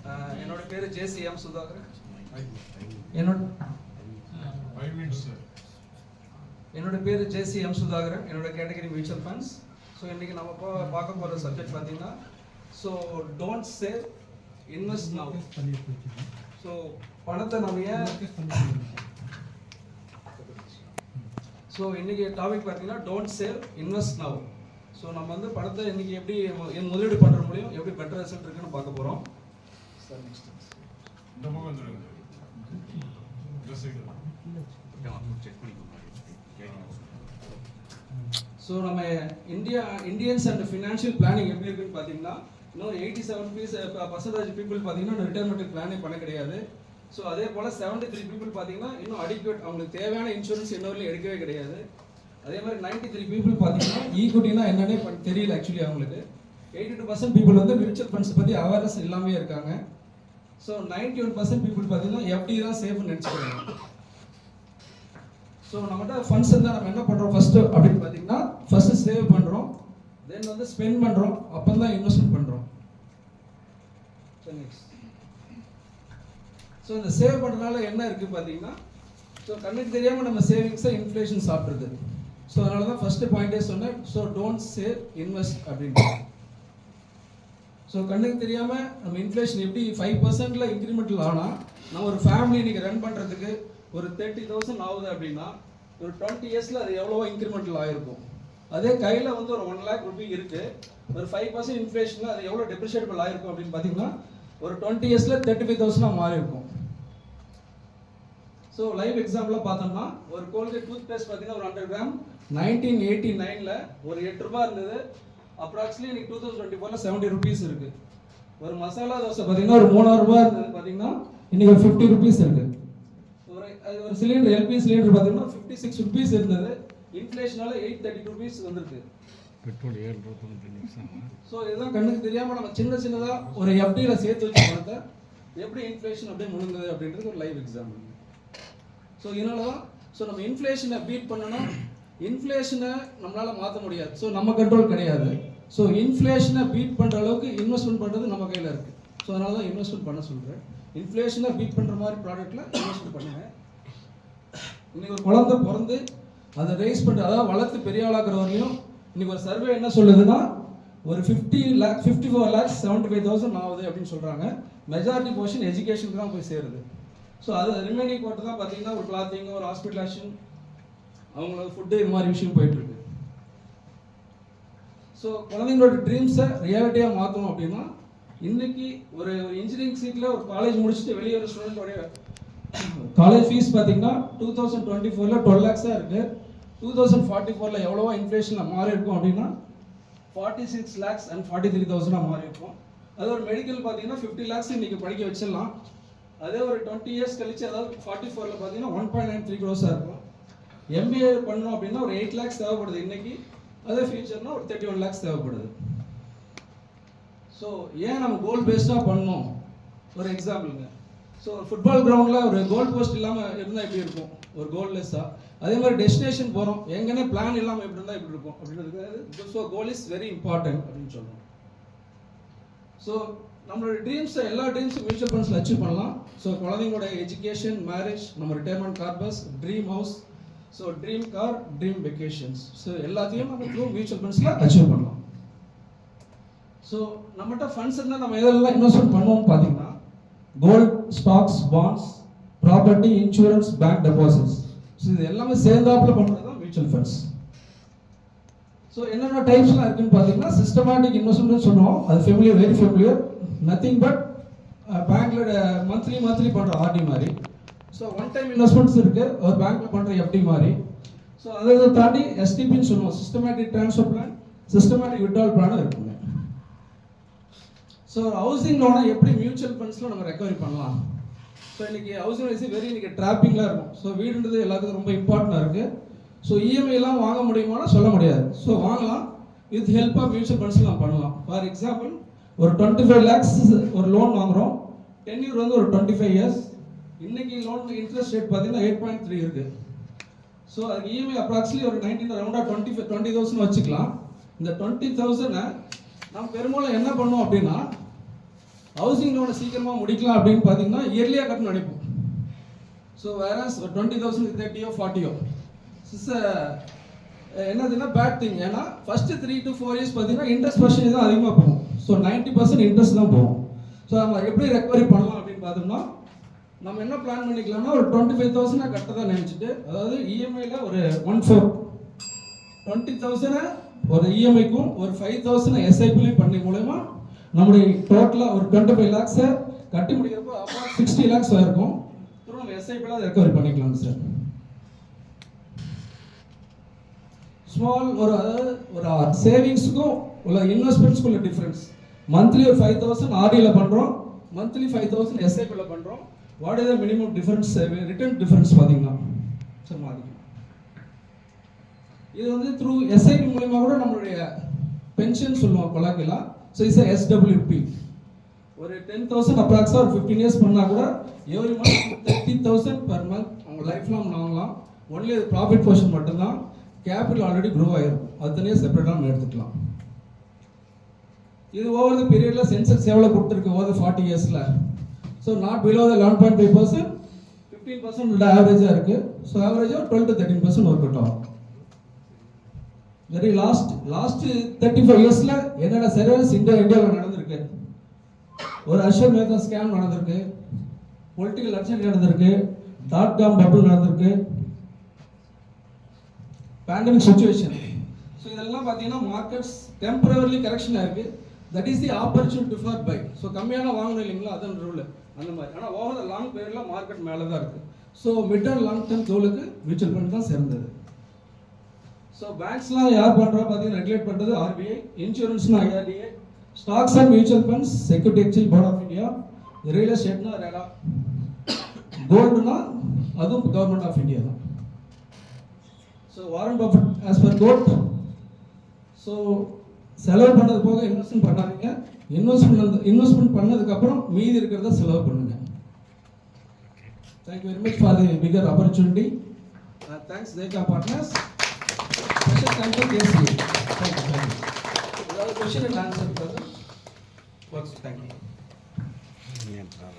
என்னோட பேர் JCM சுதாகர். என்னோட பேர் JCM சுதாகரன். என்னோட கேட்டகரி மியூச்சுவல் ஃபண்ட்ஸ். ஸோ இன்றைக்கி நம்ம பார்க்க போகிற சப்ஜெக்ட் பார்த்தீங்கன்னா, so don't save, invest now. So பணத்தை நம்ம ஏன், ஸோ இன்றைக்கி டாபிக் பார்த்தீங்கன்னா don't save, invest now. So நம்ம வந்து பணத்தை இன்றைக்கி எப்படி முதலீடு பண்ணுற முடியும், எப்படி பெட்டர் ரிசல்ட் இருக்குன்னு பார்க்க போகிறோம். சார் நெக்ஸ்ட் ஸோ நம்ம இந்தியன்ஸ் அண்ட் ஃபினான்ஷியல் பிளானிங் எப்படி இருக்குன்னு பார்த்தீங்கன்னா, இன்னும் 87% பீப்புள் பார்த்தீங்கன்னா ரிட்டைர்மெண்ட் பிளானே பண்ண கிடையாது. ஸோ அதே போல் 73 பீப்புள் பார்த்தீங்கன்னா இன்னும் அடிக்வேட், அவங்களுக்கு தேவையான இன்சூரன்ஸ் இன்னொரு எடுக்கவே கிடையாது. அதே மாதிரி 93 பீப்புள் பார்த்தீங்கன்னா ஈக்விட்டினா என்னன்னே தெரியல ஆக்சுவலி அவங்களுக்கு. 82% பீப்புள் வந்து மியூச்சுவல் ஃபண்ட்ஸ் பற்றி அவேர்னஸ் இல்லாமே இருக்காங்க. ஸோ 91% பீப்புள் பார்த்தீங்கன்னா FD தான் சேஃப்னு நினச்சிக்கிறாங்க. ஸோ நம்மகிட்ட ஃபண்ட்ஸ் இருந்தால் நம்ம என்ன பண்ணுறோம் ஃபஸ்ட்டு அப்படின்னு பார்த்தீங்கன்னா, ஃபஸ்ட்டு சேவ் பண்ணுறோம், தென் வந்து ஸ்பெண்ட் பண்ணுறோம், அப்போ தான் இன்வெஸ்ட்மெண்ட் பண்ணுறோம். ஸோ இந்த சேவ் பண்ணுறதுனால என்ன இருக்குது பார்த்தீங்கன்னா, ஸோ கண்ணுக்கு தெரியாமல் நம்ம சேவிங்ஸை இன்ஃப்ளேஷன் சாப்பிட்றது. ஸோ அதனால தான் ஃபஸ்ட்டு பாயிண்டே சொன்னேன், ஸோ டோன்ட் சேவ், இன்வெஸ்ட் அப்படின்னு. ஸோ கண்ணுக்கு தெரியாமல் நம்ம இன்ஃப்ளேஷன் எப்படி 5% இன்க்ரிமெண்டல் ஆனால் நம்ம ஒரு ஃபேமிலி இன்றைக்கி ரன் பண்ணுறதுக்கு ஒரு 30,000 ஆகுது அப்படின்னா, ஒரு 20 இயர்ஸில் அது எவ்வளவோ இன்க்ரிமெண்டல் ஆகிருக்கும். அதே கையில் வந்து ஒரு 1 lakh ரூபி இருக்குது, ஒரு 5% இன்ஃப்ளேஷனில் அது எவ்வளோ டெப்ரிஷியேட்டபிள் ஆகிருக்கும் அப்படின்னு பார்த்தீங்கன்னா, ஒரு 20 இயர்ஸில் 35,000 மாறி இருக்கும். ஸோ லைவ் எக்ஸாம்பிளாக பார்த்தோம்னா, ஒரு கோல்கேட் டூத் பேஸ்ட் பார்த்தீங்கன்னா ஒரு 100 கிராம் 1989 ஒரு 8 ரூபா இருந்தது. அப்ராக்சிமேட்லி இன்னைக்கு 2024 70 rupees இருக்குது. ஒரு மசாலா தோசை பார்த்தீங்கன்னா ஒரு 3,000 ரூபா இருந்தது, பார்த்தீங்கன்னா இன்னைக்கு ஒரு 50 rupees இருக்குது. ஒரு சிலிண்டர் LP சிலிண்டர் பார்த்தீங்கன்னா 56 rupees இருந்தது, இன்ஃப்ளேஷனால 830 rupees வந்திருக்கு. பெட்ரோல் 7 ரூபாய். ஸோ இதுதான் கண்ணுக்கு தெரியாமல் நம்ம சின்னதாக ஒரு FDயில் சேர்த்து வச்சு பணத்தை எப்படி இன்ஃப்ளேஷன் அப்படியே முழுங்குது அப்படின்றது ஒரு லைவ் எக்ஸாம்பிள். ஸோ இதனால தான் ஸோ நம்ம இன்ஃப்ளேஷனை பீட் பண்ணணும். இன்ஃப்ளேஷனை நம்மளால் மாற்ற முடியாது, ஸோ நம்ம கண்ட்ரோல் கிடையாது. ஸோ இன்ஃப்ளேஷனை பீட் பண்ணுற அளவுக்கு இன்வெஸ்ட்மெண்ட் பண்ணுறது நம்ம கையில் இருக்குது. ஸோ அதனால தான் இன்வெஸ்ட்மெண்ட் பண்ண சொல்கிறேன். இன்ஃப்ளேஷனை பீட் பண்ணுற மாதிரி ப்ராடக்ட்டில் இன்வெஸ்ட்மெண்ட் பண்ணுங்கள். இன்னைக்கு ஒரு குழந்தை பிறந்து அதை ரைஸ் பண்ணுற, அதாவது வளர்த்து பெரிய ஆளாக்குற வரையும் இன்னைக்கு ஒரு சர்வே என்ன சொல்லுதுன்னா, ஒரு 54 lakhs 75,000 ஆகுது அப்படின்னு சொல்கிறாங்க. மெஜாரிட்டி போர்ஷன் எஜுகேஷனுக்கு தான் போய் சேருது. ஸோ அது ரிமைனிங் போட்டு தான் பார்த்தீங்கன்னா ஒரு கிளாத்திங், ஒரு ஹாஸ்பிட்டலேஷன், அவங்களோட ஃபுட்டு, இது மாதிரி விஷயம் போயிட்டுருக்கு. ஸோ குழந்தைங்களோட ட்ரீம்ஸை ரியாலிட்டியாக மாற்றணும் அப்படின்னா, இன்றைக்கி ஒரு இன்ஜினியரிங் சீட்டில் ஒரு காலேஜ் முடிச்சுட்டு வெளியே ஒரு ஸ்டூடெண்ட்டோடைய காலேஜ் ஃபீஸ் பார்த்தீங்கன்னா 2024 12 lakhs இருக்குது. 2044 எவ்வளவோ இன்ஃப்ளேஷனில் மாறி இருக்கும் அப்படின்னா 46 lakhs and 43,000 மாறி இருக்கும். அது ஒரு மெடிக்கல் பார்த்தீங்கன்னா 50 lakhs இன்றைக்கி படிக்க வச்சிடலாம். அதே ஒரு 20 years கழிச்சு, அதாவது 44 பார்த்தீங்கன்னா 1.93 crores இருக்கும். MBA பண்ணோம் அப்படின்னா ஒரு 8 lakhs தேவைப்படுது இன்றைக்கி, அதே ஃபியூச்சர்னா ஒரு 31 lakhs தேவைப்படுது. ஸோ ஏன் நம்ம கோல் பேஸ்டாக பண்ணோம்? ஒரு எக்ஸாம்பிளுங்க, ஸோ ஃபுட்பால் கிரவுண்டில் ஒரு கோல் போஸ்ட் இல்லாமல் இருந்தால் எப்படி இருக்கும், ஒரு கோல்லெஸ்ஸாக. அதே மாதிரி டெஸ்டினேஷன் போகிறோம், எங்கன்னே பிளான் இல்லாமல் எப்படி இருந்தால் எப்படி இருக்கும் அப்படின்றது. So goal is very important அப்படின்னு சொல்கிறோம். ஸோ நம்மளோட ட்ரீம்ஸை, எல்லா ட்ரீம்ஸும் மியூச்சுவல் ஃபண்ட்ஸில் அச்சீவ் பண்ணலாம். ஸோ குழந்தைங்களோட எஜுகேஷன், மேரேஜ், நம்ம retirement corpus, dream house, so dream car, dream vacations, so எல்லாத்தையும் நம்ம த்ரூ மியூச்சுவல் ஃபண்ட்ஸில் அச்சீவ் பண்ணலாம். ஸோ நம்மகிட்ட ஃபண்ட்ஸ் இருந்தால் நம்ம எதெல்லாம் இன்வெஸ்ட்மெண்ட் பண்ணுவோம்னு பார்த்தீங்கன்னா, gold, stocks, bonds, property, insurance, bank deposits. So இது எல்லாமே சேர்ந்தாப்பில் பண்ணுறது தான் மியூச்சுவல் ஃபண்ட்ஸ். ஸோ என்னென்ன டைப்ஸ்லாம் இருக்குன்னு பார்த்தீங்கன்னா, சிஸ்டமேட்டிக் இன்வெஸ்ட்மெண்ட் சொல்லுவோம், அது familiar, very familiar, nothing but பேங்க்ல மந்த்லி பண்ணுற RD மாதிரி. ஸோ ஒன் டைம் இன்வெஸ்ட்மெண்ட்ஸ் இருக்குது, ஒரு பேங்க்ல பண்ணுற FD மாதிரி. ஸோ அதை தாண்டி STPன்னு சொல்லுவோம், systematic transfer plan, systematic withdrawal பிளானும் இருக்குங்க. ஸோ ஹவுசிங் லோனை எப்படி மியூச்சுவல் ஃபண்ட்ஸில் நம்ம ரெக்கவரி பண்ணலாம்? ஸோ இன்றைக்கி ஹவுசிங் வைஸ் வெரி இன்றைக்கி ட்ராப்பிங்லாம் இருக்கும். ஸோ வீடுன்றது எல்லாத்துக்கும் ரொம்ப இம்பார்ட்டண்டாக இருக்குது. ஸோ EMIலாம் வாங்க முடியுமானா சொல்ல முடியாது. ஸோ வாங்கலாம், வித் ஹெல்ப் ஆஃப் மியூச்சுவல் ஃபண்ட்ஸில் நம்ம பண்ணலாம். ஃபார் எக்ஸாம்பிள், ஒரு 25 lakhs ஒரு லோன் வாங்குகிறோம், டென்யூர் வந்து ஒரு 25 years. இன்றைக்கி லோன் இன்ட்ரெஸ்ட் ரேட் பார்த்தீங்கன்னா 8.3 இருக்குது. ஸோ அதுக்கு EMI அப்ராக்சிமேட்லி ஒரு 19 அரௌண்டாக 20,000 வச்சுக்கலாம். இந்த 20,000 நம்ம பெரும்பாலும் என்ன பண்ணுவோம் அப்படின்னா, ஹவுசிங் லோனை சீக்கிரமாக முடிக்கலாம் அப்படின்னு பார்த்தீங்கன்னா இயர்லியாக கட்டணும் நினைப்போம். ஸோ வேற 20,000 30 40 என்னதுன்னா பேட் திங். ஏன்னா ஃபர்ஸ்ட் 3 to 4 இயர்ஸ் பார்த்தீங்கன்னா இன்ட்ரெஸ்ட் பர்சன்டேஜ் தான் அதிகமாக போகும். ஸோ 90% இன்ட்ரெஸ்ட் தான் போகும். ஸோ நம்ம எப்படி ரெக்கவரி பண்ணலாம் அப்படின்னு பார்த்தோம்னா நம்ம என்ன பிளான் பண்ணிக்கலாம்னா ஒரு 25,000 கட்டதான் நினச்சிட்டு, அதாவது இஎம்ஐல ஒரு 1/4 20,000 ஒரு இஎம்ஐக்கும் ஒரு 5,000 எஸ்ஐபிலையும் பண்ணி மூலமா நம்முடைய டோட்டலாக ஒரு 25 lakhs கட்டி முடிக்கிறப்போ அப்புறம் 60 lakhs ஆயிருக்கும். திரும்ப நம்ம எஸ்ஐபியில் அதை ரெக்கவரி பண்ணிக்கலாம் சார். ஸ்மால் ஒரு சேவிங்ஸுக்கும் உள்ள இன்வெஸ்ட்மெண்ட்ஸ்க்கு உள்ள டிஃபரன்ஸ். மந்த்லி ஒரு 5,000 ஆர்டியில் பண்ணுறோம், மந்த்லி 5,000 எஸ்ஐபியில் பண்ணுறோம். What is the minimum difference? Return difference பார்த்தீங்கன்னா சார் மாதிரி இது வந்து த்ரூ எஸ்ஐபி மூலமா கூட நம்மளுடைய பென்ஷன் சொல்லுவோம் கொலாக்கிலாம். ஸோ இஸ் எஸ்டபிள்யூபி ஒரு 10,000 அப்ராக்ஸாக ஒரு 15 இயர்ஸ் பண்ணால் கூட எவ்ரி மந்த் 30,000 பர் மந்த் அவங்க லைஃப் லாங் வாங்கலாம். ஒன்லி ப்ராஃபிட் போர்ஷன் மட்டும்தான். கேபிட்டல் ஆல்ரெடி க்ரோ ஆகிருக்கும், அது தனியாக செப்பரேட்டாக நம்ம எடுத்துக்கலாம். இது ஓவர் த பீரியடில் சென்செக்ஸ் எவ்வளோ கொடுத்துருக்கு ஓவர் 40 இயர்ஸில்? ஸோ நாட் பிலோ த 11.5%, 15% ஆவரேஜாக இருக்குது. ஸோ ஆவரேஜாக 12 to 13% ஒர்க் அவுட் ஆகும். வெரி லாஸ்ட் 35 இயர்ஸில் என்னென்ன சர்வீஸ் இந்தியாவில் நடந்திருக்கு? ஒரு அஷர் மேத்தா ஸ்கேம் நடந்திருக்கு, பொலிட்டிக்கல் அர்ஜென்ட் நடந்திருக்கு, .com பபிள் நடந்திருக்கு, பேண்டமிக் சுச்சுவேஷன். ஸோ இதெல்லாம் பார்த்தீங்கன்னா மார்க்கெட்ஸ் டெம்பரவரிலி கரெக்ஷன் ஆயிருக்கு. That is the opportunity for buy. So கம்மியான வாங்கணும் இல்லைங்களா, அதான் ரூல் அந்த மாதிரி. ஆனால் ஓவர் த லாங் பீரியடில் மார்க்கெட் மேலே தான் இருக்குது. So mid and long term கோலுக்கு மியூச்சுவல் ஃபண்ட் தான் சிறந்தது. ஸோ பேங்க்ஸ்லாம் யார் பண்ணுறா பார்த்தீங்கன்னா ரெகுலேட் பண்ணுறது ஆர்பிஐ, இன்சூரன்ஸ்னா IRDA, stocks and mutual funds security exchange board of India, real எஸ்டேட்னா ரேடா, கோல்டுனா அதுவும் கவர்மெண்ட் ஆஃப் இந்தியா தான். So Warren Buffett as per quote. So செலவு பண்ணது போக இன்வெஸ்ட்மெண்ட் பண்ணாதீங்க. இன்வெஸ்ட்மெண்ட் பண்ணதுக்கப்புறம் மீதி இருக்கிறத செலவு பண்ணுங்க. Thank you very much for the bigger opportunity. Thanks தேக்கா partners. Special thanks to KC. Thank you. ஏதாவது கொஸ்டின் அண்ட் ஆன்சர்? தேங்க்யூ.